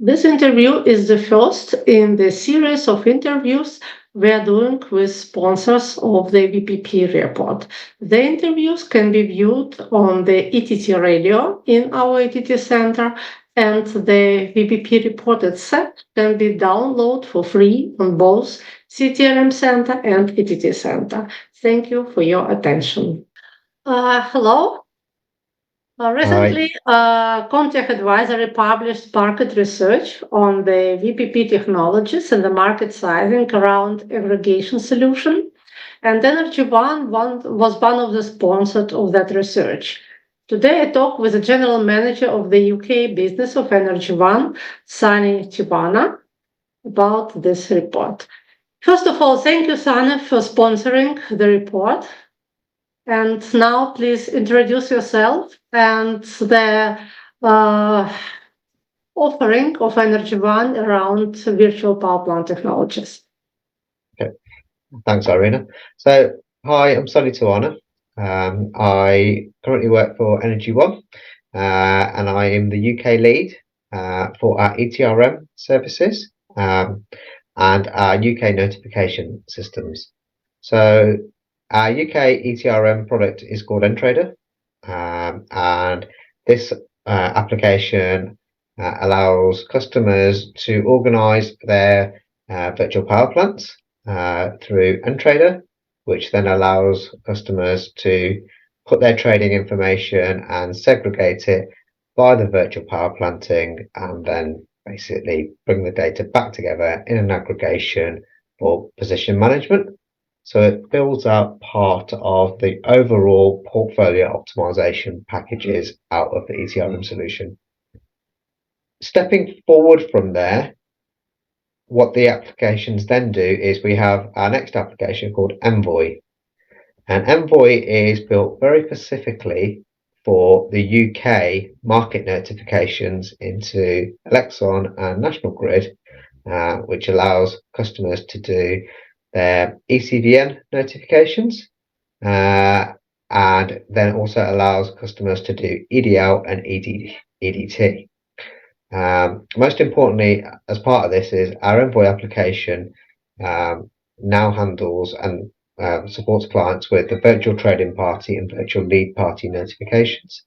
This interview is the first in the series of interviews we are doing with sponsors of the VPP report. The interviews can be viewed on the ETTRadio in our ETT center, and the VPP report itself can be downloaded for free on both CTRM Center and ETT Center. Thank you for your attention. Hello. Hi. Recently, Comtech Advisory published market research on the VPP technologies and the market sizing around aggregation solution. And Energy One was one of the sponsors of that research. Today, I talk with the general manager of the UK business of Energy One, Sunny Tiwana, about this report. First of all, thank you, Sunny, for sponsoring the report. And now, please introduce yourself and the offering of Energy One around virtual power plant technologies. Okay. Thanks, Irina. So, hi, I'm Sunny Tiwana. I currently work for Energy One, and I am the UK lead for our ETRM services and our UK notification systems. So, our UK ETRM product is called ETTRadio, and this application allows customers to organise their virtual power plants through ETTRadio, which then allows customers to put their trading information and segregate it by the virtual power planting, and then basically bring the data back together in an aggregation for position management. So it builds out part of the overall portfolio optimization packages out of the ETRM solution. Stepping forward from there, what the applications then do is we have our next application called Envoy. And Envoy is built very specifically for the UK market notifications into Elexon and National Grid, which allows customers to do their ECVN notifications, and then also allows customers to do EDL and EDT. Most importantly, as part of this, is our Envoy application now handles and supports clients with the virtual trading party and virtual lead party notifications.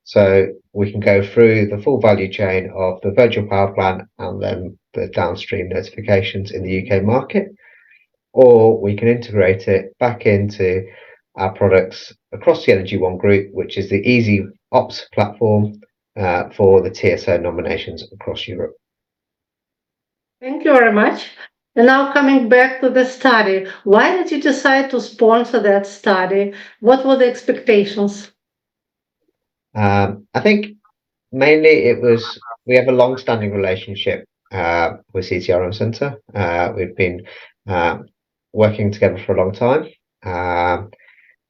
So we can go through the full value chain of the virtual power plant and then the downstream notifications in the UK market, or we can integrate it back into our products across the Energy One group, which is the Easy Ops platform for the TSO nominations across Europe. Thank you very much. And now coming back to the study, why did you decide to sponsor that study? What were the expectations? I think mainly it was, we have a long-standing relationship with CTRM Centre. We've been working together for a long time,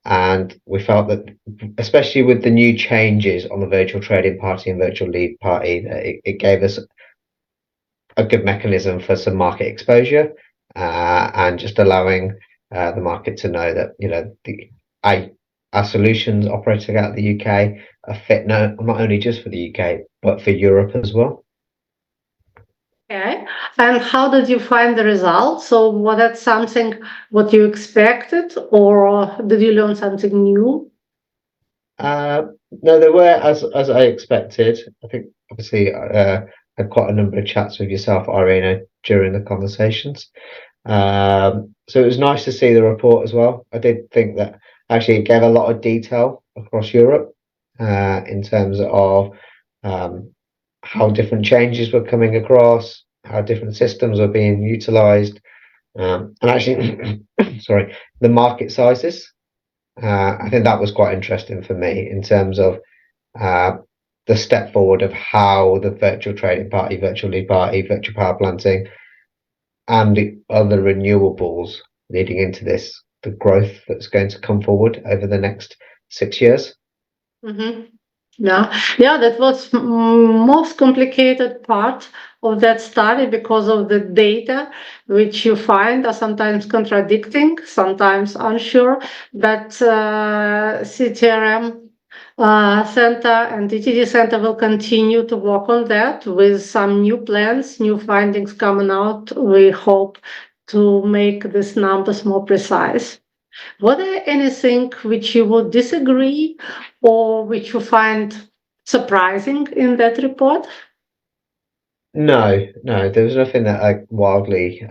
and we felt that, especially with the new changes on the virtual trading party and virtual lead party, that it gave us a good mechanism for some market exposure, and just allowing the market to know that, you know, our solutions operating out of the UK are fit not only just for the UK but for Europe as well. Okay, and how did you find the results? So was that something what you expected, or did you learn something new? No, they were as I expected. I think obviously I had quite a number of chats with yourself, Irina, during the conversations. So it was nice to see the report as well. I did think that actually it gave a lot of detail across Europe in terms of how different changes were coming across, how different systems were being utilised, and actually, sorry, the market sizes. I think that was quite interesting for me in terms of the step forward of how the virtual trading party, virtual lead party, virtual power planting, and the other renewables leading into this, the growth that's going to come forward over the next 6 years. Mm-hmm. Yeah, that was most complicated part of that study, because of the data which you find are sometimes contradicting, sometimes unsure. But CTRM Center and ETT Center will continue to work on that with some new plans, new findings coming out. We hope to make these numbers more precise. Was there anything which you would disagree or which you find surprising in that report? No, there was nothing that I wildly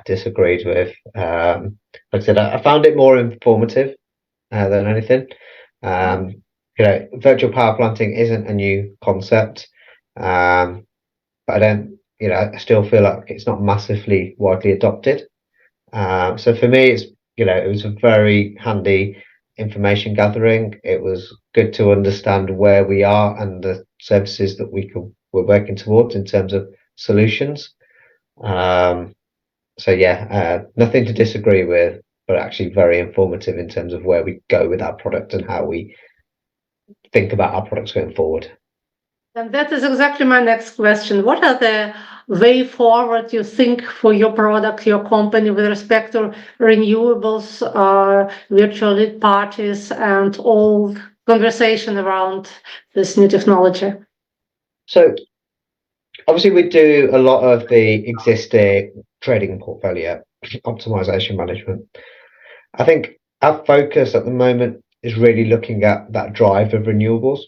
disagreed with. Like I said, I found it more informative than anything. Virtual power planting isn't a new concept, but I don't, I still feel like it's not massively widely adopted. So for me, it was a very handy information gathering. It was good to understand where we are and the services that we're working towards in terms of solutions. So yeah, nothing to disagree with, but actually very informative in terms of where we go with our product and how we think about our products going forward. And that is exactly my next question. What are the way forward you think for your product, your company with respect to renewables, virtual lead parties, and all conversation around this new technology? So obviously we do a lot of the existing trading portfolio optimization management. I think our focus at the moment is really looking at that drive of renewables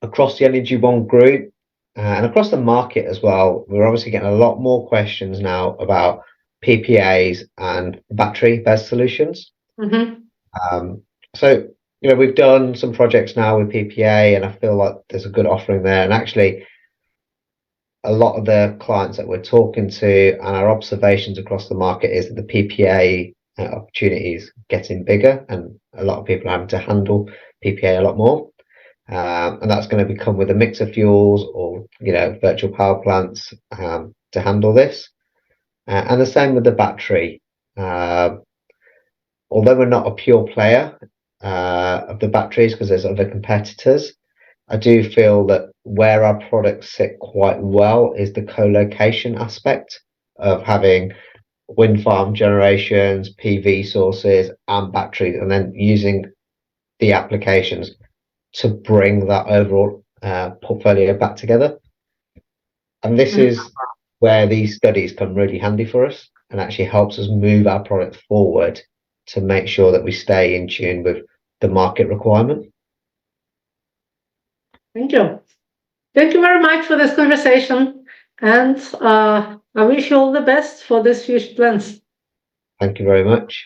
across the Energy One group and across the market as well. We're obviously getting a lot more questions now about PPAs and battery-based solutions. So, we've done some projects now with PPA, and I feel like there's a good offering there. And actually, a lot of the clients that we're talking to and our observations across the market is that the PPA opportunities getting bigger, and a lot of people are having to handle PPA a lot more. And that's going to become with a mix of fuels or virtual power plants to handle this. And the same with the battery. Although we're not a pure player of the batteries because there's other competitors, I do feel that where our products sit quite well is the co-location aspect of having wind farm generations, PV sources, and batteries, and then using the applications to bring that overall portfolio back together. And this is where these studies come really handy for us and actually helps us move our product forward to make sure that we stay in tune with the market requirement. Thank you. Thank you very much for this conversation. And I wish you all the best for these future plans. Thank you very much.